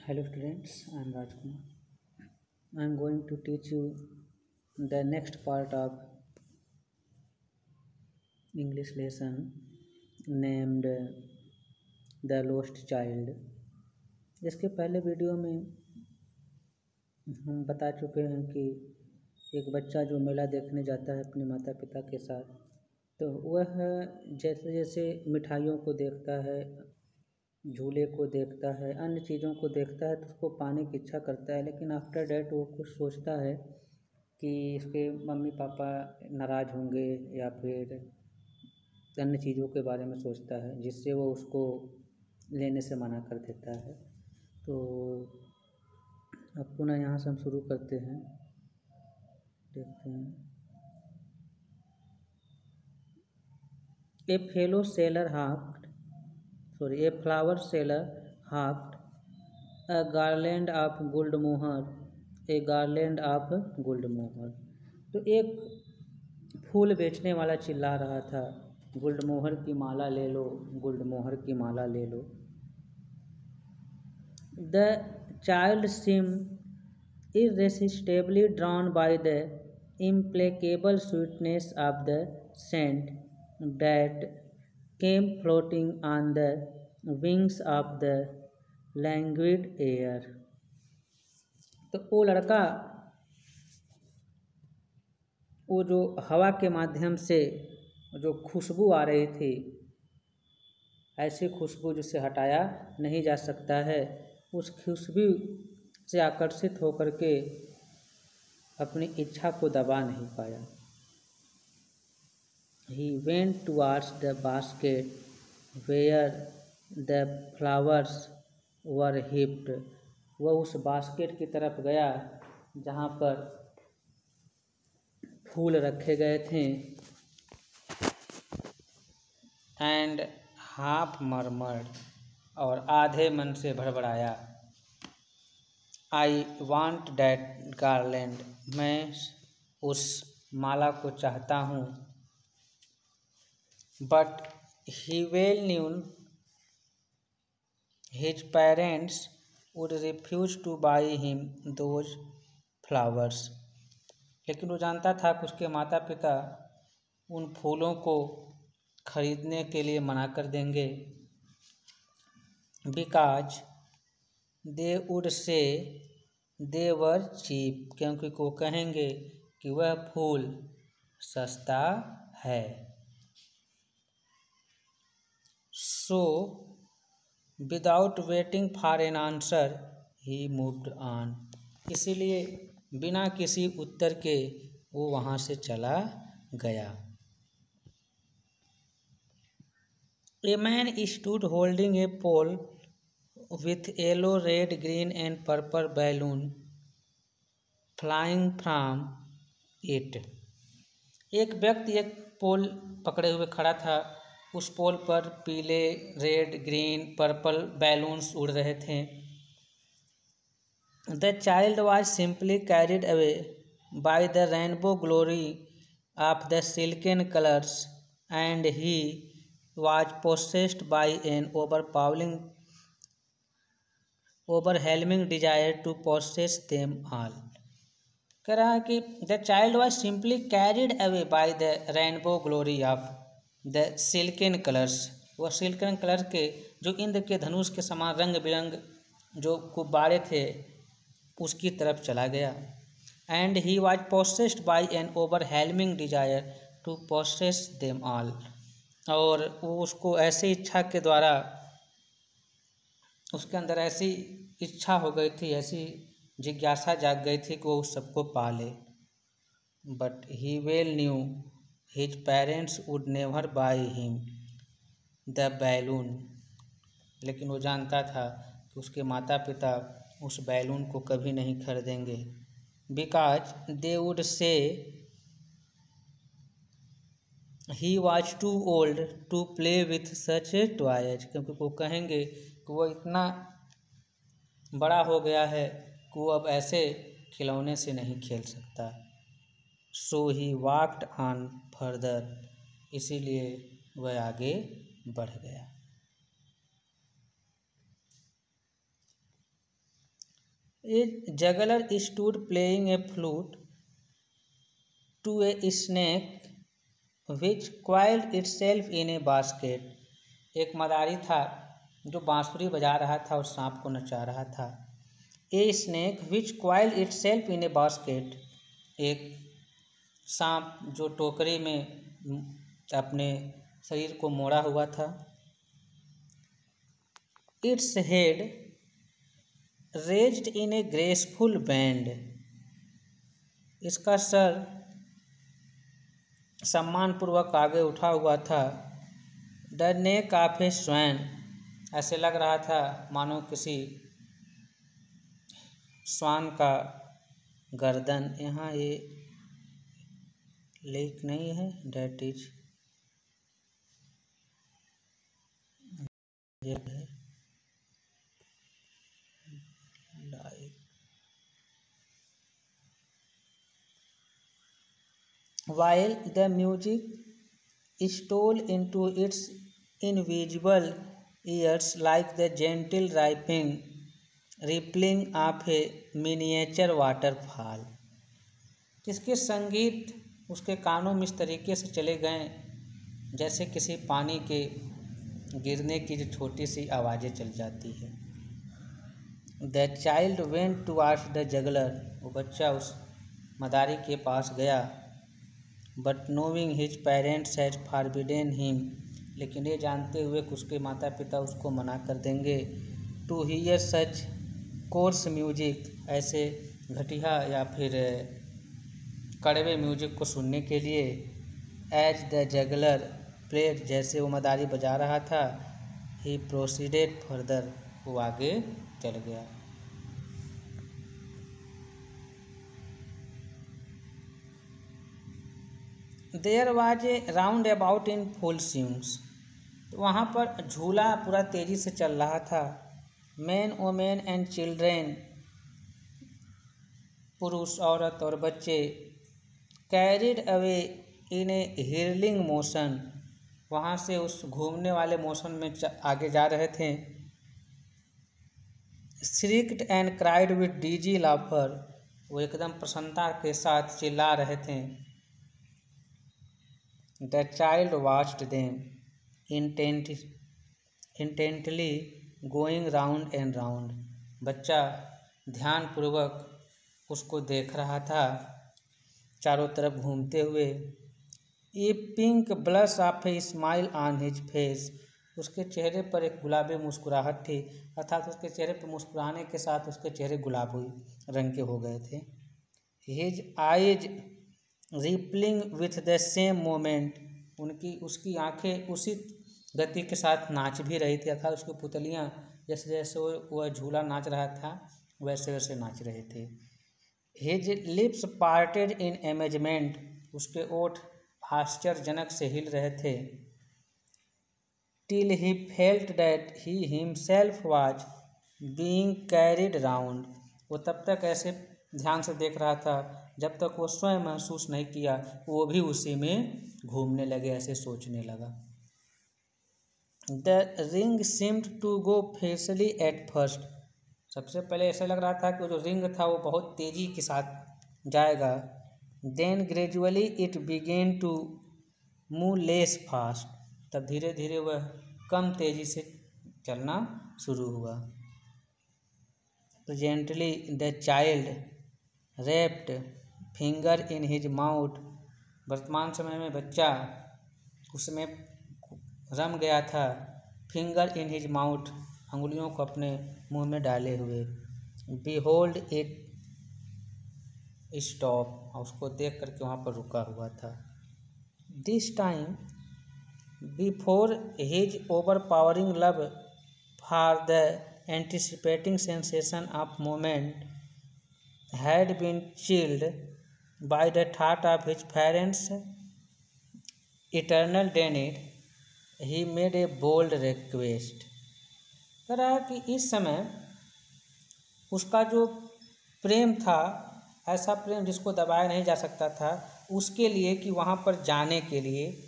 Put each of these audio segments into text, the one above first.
Hello students, I am Rajkumar. I am going to teach you the next part of English lesson named The Lost Child. इसके पहले video में हम बता चुके हैं कि एक बच्चा जो मेला देखने जाता है अपने माता पिता के साथ, तो वह जैसे जैसे मिठाइयों को देखता है, झूले को देखता है, अन्य चीज़ों को देखता है तो उसको पाने की इच्छा करता है। लेकिन आफ्टर डैट वो कुछ सोचता है कि इसके मम्मी पापा नाराज़ होंगे या फिर अन्य चीज़ों के बारे में सोचता है, जिससे वो उसको लेने से मना कर देता है। तो अब पुनः यहाँ से हम शुरू करते हैं, देखते हैं। A flower seller hawked a garland of guldmohar, a garland of guldmohar। तो एक फूल बेचने वाला चिल्ला रहा था, गुलमोहर की माला ले लो, गुलमोहर की माला ले लो। The child seemed irresistibly drawn by the implacable sweetness of the scent that came floating on the wings of the languid air। तो वो लड़का वो जो हवा के माध्यम से जो खुशबू आ रही थी, ऐसी खुशबू जिसे हटाया नहीं जा सकता है, उस खुशबू से आकर्षित होकर के अपनी इच्छा को दबा नहीं पाया। He went towards the basket where the flowers were heaped। वह उस बास्केट की तरफ गया जहाँ पर फूल रखे गए थे। एंड हाफ मर्मर्ड, और आधे मन से भड़बड़ाया, आई वांट दैट गार्लैंड, मैं उस माला को चाहता हूँ। But he well knew his parents would refuse to buy him those flowers. लेकिन वो जानता था कि उसके माता पिता उन फूलों को खरीदने के लिए मना कर देंगे। बिकॉज दे वुड से दे वर चीप, क्योंकि वो कहेंगे कि वह फूल सस्ता है। So without waiting for an answer he moved on. इसीलिए बिना किसी उत्तर के वो वहाँ से चला गया। A man stood holding a pole with yellow, red, green and purple balloon flying from it। एक व्यक्ति एक पोल पकड़े हुए खड़ा था। उस पोल पर पीले, रेड, ग्रीन, पर्पल बैलून्स उड़ रहे थे। The child was simply carried away by the rainbow glory of the silken colors, and he was possessed by an overwhelming desire to possess them all। कह रहा है कि the child was simply carried away by the rainbow glory of the silken colours. वह silken colour के जो इंद्र के धनुष के समान रंग बिरंग जो गुब्बारे थे उसकी तरफ चला गया। And he was possessed by an overwhelming desire to possess them all. और वो उसको ऐसी इच्छा के द्वारा, उसके अंदर ऐसी इच्छा हो गई थी, ऐसी जिज्ञासा जाग गई थी कि वो उस सबको पाले। But he well knew his parents would never by him the balloon. लेकिन वो जानता था कि उसके माता पिता उस बैलून को कभी नहीं खरीदेंगे। Because they would say he was too old to play with such toys, क्योंकि वो कहेंगे कि वो इतना बड़ा हो गया है कि वो अब ऐसे खिलौने से नहीं खेल सकता। सो ही वॉकड ऑन फर्दर, इसीलिए वह आगे बढ़ गया। A juggler stood playing a flute to a snake which coiled itself in a basket. एक मदारी था जो बांसुरी बजा रहा था और सांप को नचा रहा था। A snake which coiled itself in a basket, एक सांप जो टोकरी में अपने शरीर को मोड़ा हुआ था। Its head raised in a graceful bend, इसका सर सम्मानपूर्वक आगे उठा हुआ था। The neck of A swan, ऐसे लग रहा था मानो किसी स्वान का गर्दन। यहाँ ये लेक नहीं है, डेट इज है like. While the music stole into its invisible ears like the gentle rippling of a miniature waterfall, इसके संगीत उसके कानों में इस तरीके से चले गए जैसे किसी पानी के गिरने की जो छोटी सी आवाज़ें चल जाती है। The child went towards the juggler, वो बच्चा उस मदारी के पास गया। But knowing his parents had forbidden him, लेकिन ये जानते हुए कि उसके माता पिता उसको मना कर देंगे। To hear such coarse music, ऐसे घटिया या फिर कड़वे म्यूजिक को सुनने के लिए। As the juggler played, जैसे वो मदारी बजा रहा था। He proceeded further, वो आगे चल गया। There was a roundabout in full swing, तो वहाँ पर झूला पूरा तेजी से चल रहा था। Men, women and children, पुरुष, औरत और बच्चे। Carried away in a whirling motion, वहाँ से उस घूमने वाले मोशन में आगे जा रहे थे। Shrieked and cried with dizzy laughter, वो एकदम प्रसन्नता के साथ चिल्ला रहे थे। The child watched them intently going round and round, बच्चा ध्यानपूर्वक उसको देख रहा था चारों तरफ घूमते हुए। A pink blush of a smile on his face, उसके चेहरे पर एक गुलाबी मुस्कुराहट थी, अर्थात उसके चेहरे पर मुस्कुराने के साथ उसके चेहरे गुलाबी रंग के हो गए थे। His eyes rippling with the same moment, उसकी आंखें उसी गति के साथ नाच भी रही थी, अर्थात उसकी पुतलियाँ जैसे जैसे वह झूला नाच रहा था वैसे वैसे नाच रहे थे। His lips parted in amazement, उसके ओठ आश्चर्यजनक से हिल रहे थे। Till he felt that he himself was being carried round, वो तब तक ऐसे ध्यान से देख रहा था जब तक वो स्वयं महसूस नहीं किया वो भी उसी में घूमने लगे, ऐसे सोचने लगा। The ring seemed to go fiercely at first, सबसे पहले ऐसा लग रहा था कि वो जो रिंग था वो बहुत तेजी के साथ जाएगा। Then gradually it began to move less fast, तब धीरे धीरे वह कम तेजी से चलना शुरू हुआ। Presently the child wrapped finger in his mouth, वर्तमान समय में बच्चा उसमें रम गया था। फिंगर इन हिज माउथ, अंगुलियों को अपने मुंह में डाले हुए। Behold it stop, उसको देख करके वहाँ पर रुका हुआ था। This time before his overpowering love for the anticipating sensation of moment had been chilled by the thought of his parents' eternal death, he made a bold request, कह रहा है कि इस समय उसका जो प्रेम था, ऐसा प्रेम जिसको दबाया नहीं जा सकता था, उसके लिए कि वहाँ पर जाने के लिए,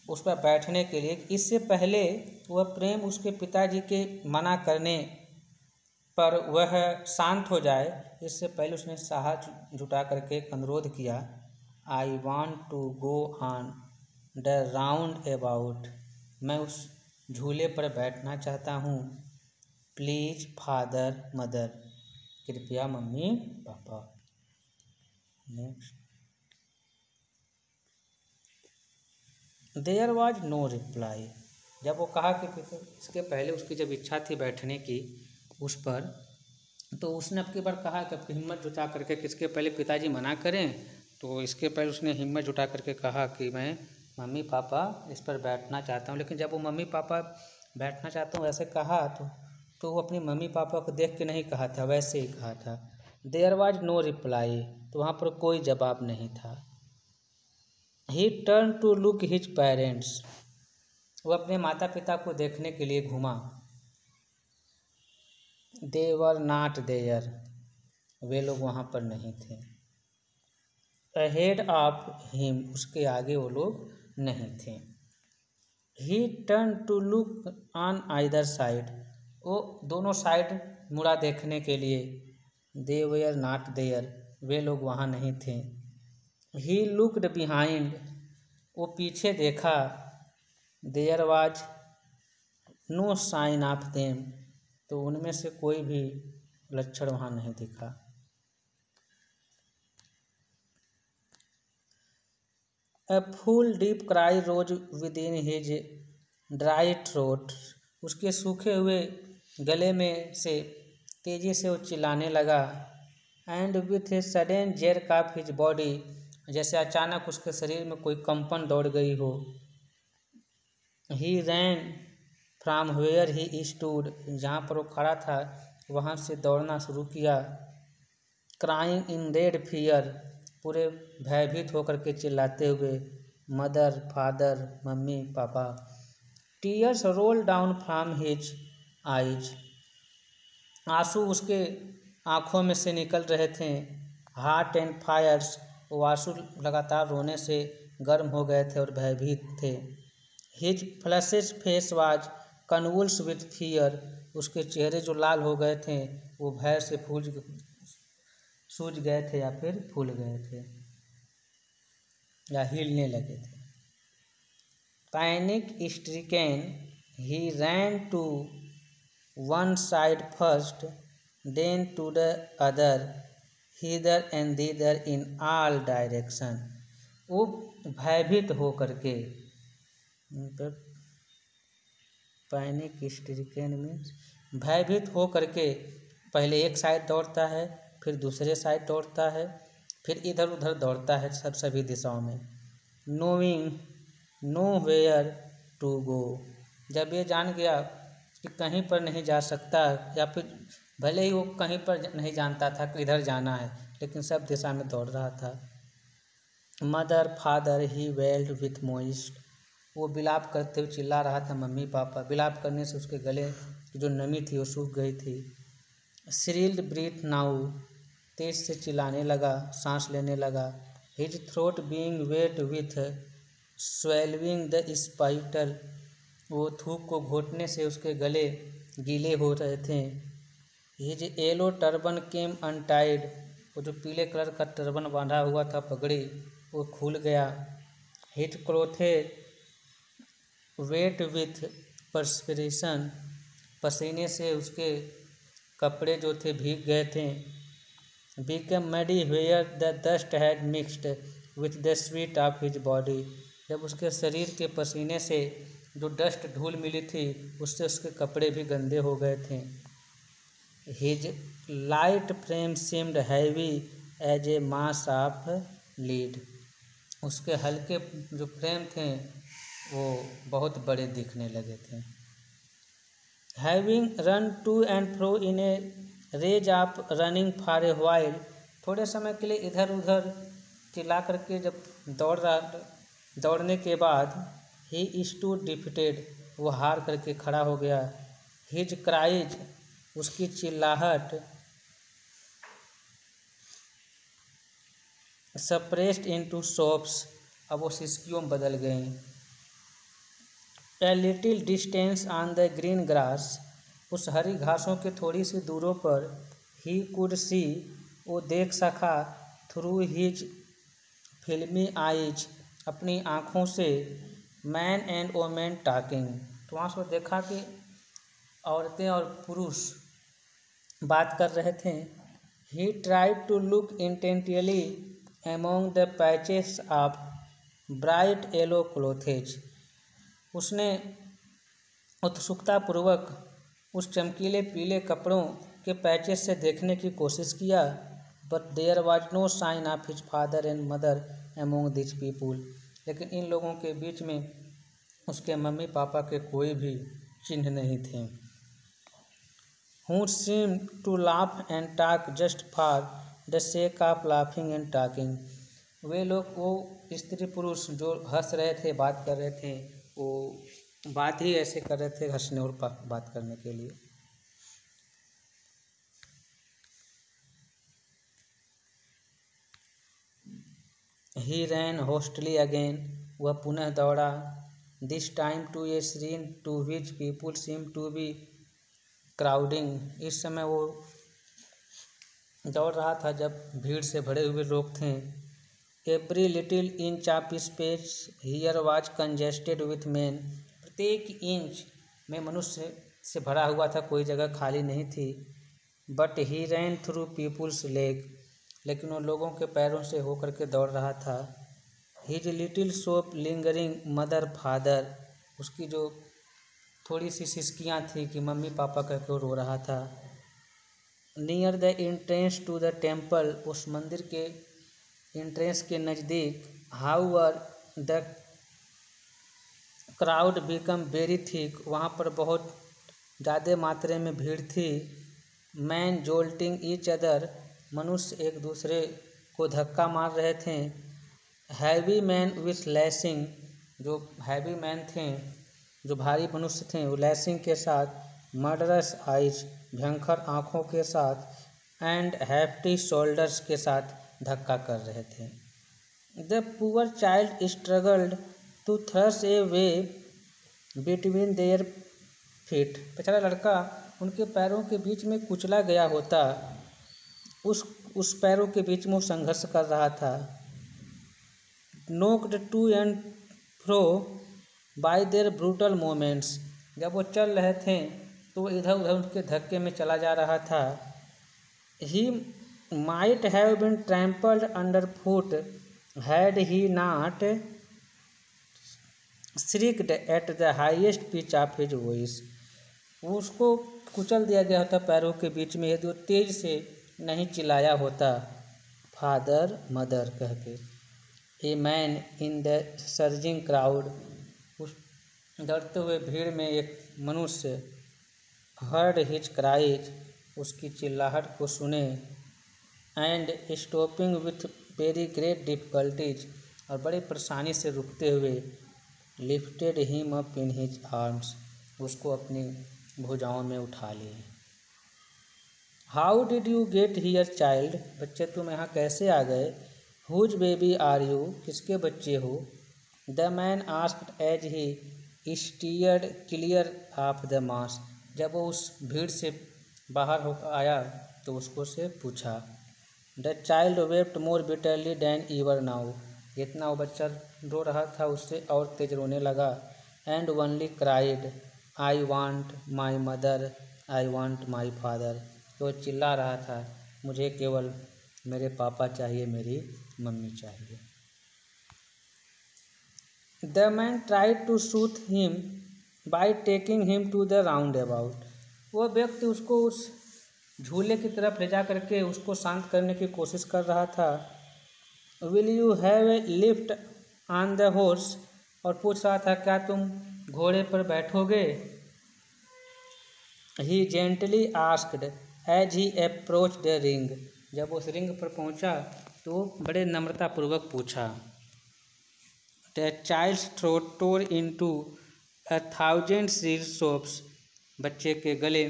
उस पर बैठने के लिए, इससे पहले वह प्रेम उसके पिताजी के मना करने पर वह शांत हो जाए इससे पहले उसने साहस जुटा करके एक अनुरोध किया, I want to go on the roundabout, मैं उस झूले पर बैठना चाहता हूँ, प्लीज फादर मदर, कृपया मम्मी पापा। Next, there was no reply, जब वो कहा कि इसके पहले उसकी जब इच्छा थी बैठने की उस पर, तो उसने अब की बार कहा कि अपनी हिम्मत जुटा करके, किसके पहले पिताजी मना करें तो इसके पहले उसने हिम्मत जुटा करके कहा कि मैं मम्मी पापा इस पर बैठना चाहता हूँ। लेकिन जब वो मम्मी पापा बैठना चाहता हूँ ऐसे कहा तो वो अपनी मम्मी पापा को देख के नहीं कहा था, वैसे ही कहा था। देयर वॉज नो रिप्लाई, तो वहाँ पर कोई जवाब नहीं था। He turn to look his parents, वो अपने माता पिता को देखने के लिए घूमा। दे वर नॉट देयर, वे लोग वहाँ पर नहीं थे। अहेड ऑफ हिम, उसके आगे वो लोग नहीं थे। He turn to look on either side, वो दोनों साइड मुड़ा देखने के लिए। दे वर नॉट देयर, वे लोग वहाँ नहीं थे। ही लुक्ड बिहाइंड, वो पीछे देखा। There was no sign of them, तो उनमें से कोई भी लक्षण वहाँ नहीं दिखा। A full deep cry rose within his dry throat, उसके सूखे हुए गले में से तेजी से वो चिल्लाने लगा। And with a sudden jerk of his body, जैसे अचानक उसके शरीर में कोई कंपन दौड़ गई हो। He ran from where he stood, जहाँ पर वो खड़ा था वहाँ से दौड़ना शुरू किया। Crying in red fear, पूरे भयभीत होकर के चिल्लाते हुए, mother father mummy papa. Tears roll down from his eyes, आंसू उसके आँखों में से निकल रहे थे। हार्ट एंड फायर्स, वो आंसू लगातार रोने से गर्म हो गए थे और भयभीत थे। His flushed face was convulsed with fear, उसके चेहरे जो लाल हो गए थे वो भय से सूज गए थे या फिर फूल गए थे या हिलने लगे थे। Panic stricken, he ran to one side first, then to the other, hither and thither in all direction, वो भयभीत हो करके, पैनिक स्ट्रिकन मीन्स भयभीत हो करके पहले एक साइड दौड़ता है, फिर दूसरे साइड दौड़ता है, फिर इधर उधर दौड़ता है सभी दिशाओं में। Knowing nowhere to go, जब ये जान गया कि कहीं पर नहीं जा सकता, या फिर भले ही वो कहीं पर नहीं जानता था कि इधर जाना है, लेकिन सब दिशा में दौड़ रहा था। Mother father he weld with moist, वो बिलाप करते हुए चिल्ला रहा था मम्मी पापा। बिलाप करने से उसके गले की जो नमी थी वो सूख गई थी। श्रील्ड ब्रीथ नाउ, तेज से चिल्लाने लगा, सांस लेने लगा। His throat being wet with swallowing the spittle, वो थूक को घोटने से उसके गले गीले हो रहे थे। हिज येलो टर्बन केम अनटाइड, वो जो पीले कलर का टर्बन बांधा हुआ था पगड़ी वो खुल गया। His clothes wet with perspiration, पसीने से उसके कपड़े जो थे भीग गए थे। Become muddy where the dust had mixed with the sweat of his body, जब उसके शरीर के पसीने से जो डस्ट धूल मिली थी उससे उसके कपड़े भी गंदे हो गए थे। His light frame seemed heavy as a mass of lead, उसके हल्के जो फ्रेम थे वो बहुत बड़े दिखने लगे थे। Having run to and fro in a rage of running for a while, थोड़े समय के लिए इधर उधर चिल्ला करके जब दौड़ने के बाद ही स्टूड डिफिटेड, वो हार करके खड़ा हो गया। हिज क्राइज, उसकी चिल्लाहट सप्रेस्ड इनटू सोप्स, अब वो सिसकियों में बदल गए। A little distance on the green grass, उस हरी घासों के थोड़ी सी दूरों पर ही कुड सी, वो देख सका, थ्रू हिज फिल्मी आइज, अपनी आँखों से, मैन एंड वोमेन टॉकिंग, तो वहाँ से वो देखा कि औरतें और पुरुष बात कर रहे थे। He tried to look intently among the patches of bright yellow clothes, उसने उत्सुकतापूर्वक उस चमकीले पीले कपड़ों के पैचेस से देखने की कोशिश किया। But there was no sign of his father and mother among this people, लेकिन इन लोगों के बीच में उसके मम्मी पापा के कोई भी चिन्ह नहीं थे। Who seemed to laugh and talk just for the sake of laughing and talking, वे लोग, वो स्त्री पुरुष जो हंस रहे थे, बात कर रहे थे, वो बात ही ऐसे कर रहे थे हंसने और बात करने के लिए। He ran hastily again, वह पुनः दौड़ा, this time to a shrine to which people seemed to be crowding, इस समय वो दौड़ रहा था जब भीड़ से भरे हुए लोग थे। Every little inch of space here was congested with man, प्रत्येक इंच में मनुष्य से भरा हुआ था, कोई जगह खाली नहीं थी। But he ran through peoples leg, लेकिन वो लोगों के पैरों से होकर के दौड़ रहा था। His little soap lingering mother father, उसकी जो थोड़ी सी सिसकियाँ थी कि मम्मी पापा कह के रो रहा था। Near the entrance to the temple, उस मंदिर के एंट्रेंस के नज़दीक, however the crowd become very thick, वहाँ पर बहुत ज़्यादा मात्रा में भीड़ थी। मैन जोल्टिंग ईच अदर, मनुष्य एक दूसरे को धक्का मार रहे थे। हैवी मैन विथ लैसिंग, जो हैवी मैन थे, जो भारी मनुष्य थे, वो लैसिंग के साथ, मर्डरस आइज, भयंकर आँखों के साथ, एंड हैफ्टी शोल्डर्स के साथ धक्का कर रहे थे। The poor child struggled to thrust a way between their feet, बेचारा लड़का उनके पैरों के बीच में कुचला गया होता, उस पैरों के बीच में वो संघर्ष कर रहा था। Knocked to and fro by their brutal moments, जब वो चल रहे थे तो इधर उधर उनके धक्के में चला जा रहा था। He might have been trampled under foot had he not shrieked at the highest pitch of his voice, उसको कुचल दिया गया होता पैरों के बीच में यदि वो तेज से नहीं चिल्लाया होता, फादर मदर कह के। A man in the surging crowd, उस दौड़ते हुए भीड़ में एक मनुष्य, हर्ड हिज क्राइज, उसकी चिल्लाहट को सुने, and stopping with very great difficulties, और बड़ी परेशानी से रुकते हुए, lifted him up in his arms, उसको अपनी भुजाओं में उठा लिए। How did you get here child, बच्चे तुम यहाँ कैसे आ गए। हुज बेबी आर यू, किसके बच्चे हो। The man asked as he steered clear of the mass, जब वो उस भीड़ से बाहर हो आया तो उसको से पूछा। The child wept more bitterly than ever now, जितना वो बच्चा रो रहा था उससे और तेज रोने लगा। And only cried I want my mother, I want my father, तो वो चिल्ला रहा था, मुझे केवल मेरे पापा चाहिए, मेरी मम्मी चाहिए। The man tried to soothe him by taking him to the roundabout, वह व्यक्ति उसको उस झूले की तरफ ले जा करके उसको शांत करने की कोशिश कर रहा था। Will you have a lift on the horse, और पूछ रहा था क्या तुम घोड़े पर बैठोगे। He gently asked as he approach the ring, जब उस रिंग पर पहुंचा तो बड़े नम्रतापूर्वक पूछा। The child's throat tore into 1,000 sheer sobs, बच्चे के गले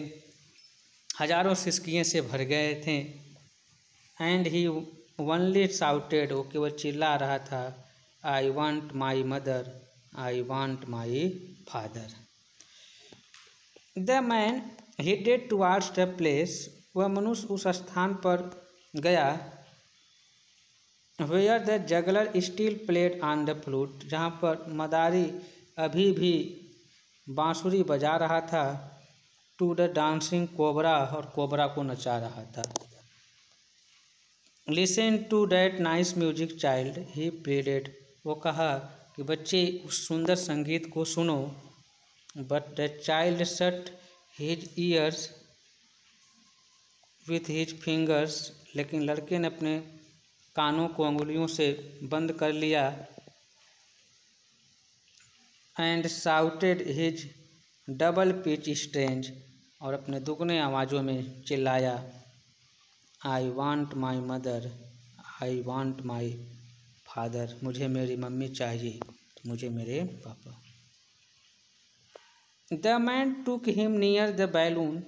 हजारों सिसकियाँ से भर गए थे। एंड ही ओनली शाउटेड, वो केवल चिल्ला रहा था, आई want my mother, I want my father. The man headed towards the place, वह मनुष्य उस स्थान पर गया where the juggler still played on the flute, जहाँ पर मदारी अभी भी बांसुरी बजा रहा था, to the dancing cobra, और कोबरा को नचा रहा था। Listen to that nice music child, he pleaded, वो कहा कि बच्चे उस सुंदर संगीत को सुनो। But the child shut his ears with his fingers, लेकिन लड़के ने अपने कानों को अंगुलियों से बंद कर लिया। And shouted his double pitch strange, और अपने दुगने आवाज़ों में चिल्लाया, I want my mother, I want my father, मुझे मेरी मम्मी चाहिए, मुझे मेरे पापा। The man took him near the balloon,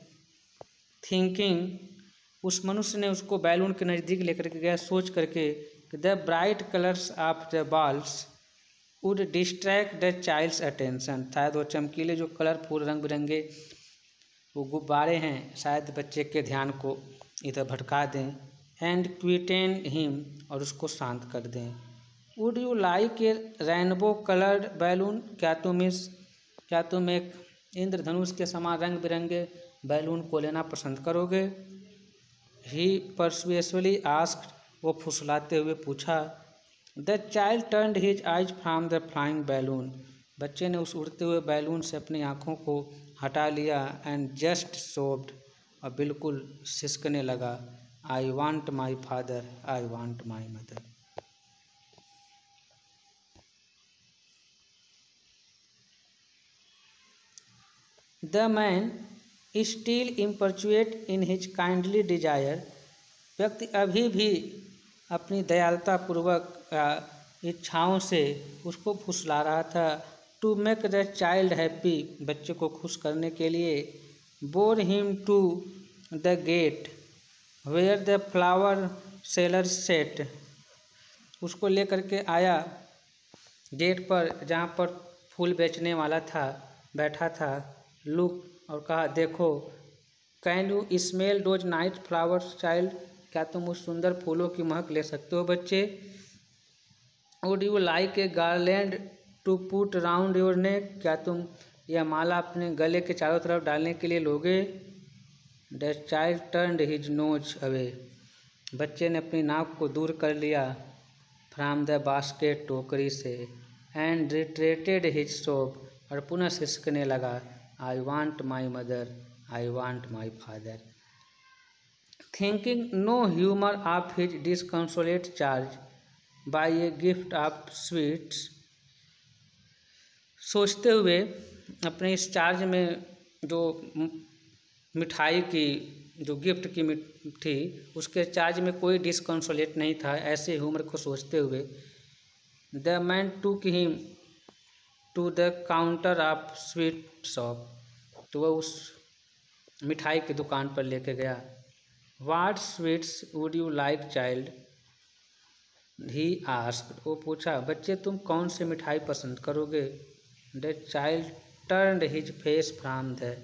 thinking, उस मनुष्य ने उसको बैलून के नज़दीक लेकर के गया सोच करके कि the bright colors of the balls would distract the child's attention, शायद वो चमकीले जो कलरफुल रंग बिरंगे वो गुब्बारे हैं शायद बच्चे के ध्यान को इधर भटका दें। एंड क्विटेन हिम, और उसको शांत कर दें। Would you like A rainbow coloured balloon, क्या तुम एक इंद्रधनुष के समान रंग बिरंगे बैलून को लेना पसंद करोगे? ही परसुएसवली आस्क्ड, वो फुसलाते हुए पूछा। The child turned his eyes from the flying balloon, बच्चे ने उस उड़ते हुए बैलून से अपनी आँखों को हटा लिया। एंड जस्ट सोब्ड, और बिल्कुल सिसकने लगा। I want my father, I want my mother. The man still importunate in his kindly desire, व्यक्ति अभी भी अपनी दयालुता पूर्वक इच्छाओं से उसको फुसला रहा था। To make the child happy, बच्चे को खुश करने के लिए। Bore him to the gate where the flower seller sat, उसको लेकर के आया गेट पर जहाँ पर फूल बेचने वाला था बैठा था। लुक, और कहा देखो। Can you smell those night flowers child, क्या तुम उस सुंदर फूलों की महक ले सकते हो बच्चे? Would you like a garland to put round your neck, क्या तुम यह माला अपने गले के चारों तरफ डालने के लिए लोगे? The child turned his nose away, बच्चे ने अपनी नाक को दूर कर लिया फ्रॉम द बास्केट, टोकरी से। एंड रिट्रेटेड हिज सोब, और पुनः सिसकने लगा। I want my mother, I want my father. Thinking no humour of his disconsolate charge by a gift of sweets, सोचते हुए अपने इस चार्ज में जो मिठाई की जो गिफ्ट की थी उसके चार्ज में कोई डिसकंसोलेट नहीं था, ऐसे ह्यूमर को सोचते हुए। The man took him to the counter of sweet shop, तो वह उस मिठाई की दुकान पर लेके गया। What sweets would you like child, he asked, वो पूछा बच्चे तुम कौन से मिठाई पसंद करोगे? The child turned his face from the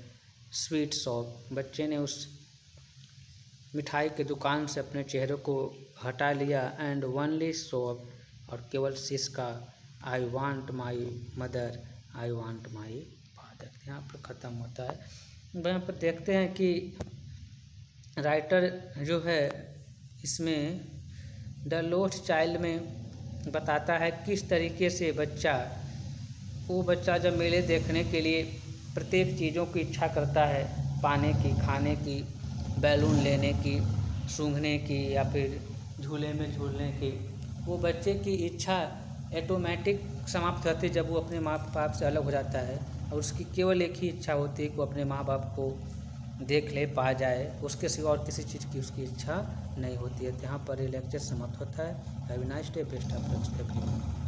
sweet shop, बच्चे ने उस मिठाई की दुकान से अपने चेहरे को हटा लिया। एंड ओनली शॉप, और केवल सिसका। I want my mother, I want my father. यहाँ पर ख़त्म होता है। यहाँ पर देखते हैं कि राइटर जो है इसमें द लोस्ट चाइल्ड में बताता है किस तरीके से वो बच्चा जब मेले देखने के लिए प्रत्येक चीज़ों की इच्छा करता है, पाने की, खाने की, बैलून लेने की, सूंघने की या फिर झूले में झूलने की, वो बच्चे की इच्छा ऑटोमेटिक समाप्त होती है जब वो अपने माँ बाप से अलग हो जाता है और उसकी केवल एक ही इच्छा होती है कि वो अपने माँ बाप को देख ले, पा जाए, उसके सिवा और किसी चीज़ की उसकी इच्छा नहीं होती है। तो यहाँ पर ये लेक्चर समाप्त होता है। Have a nice day, best of luck everyone.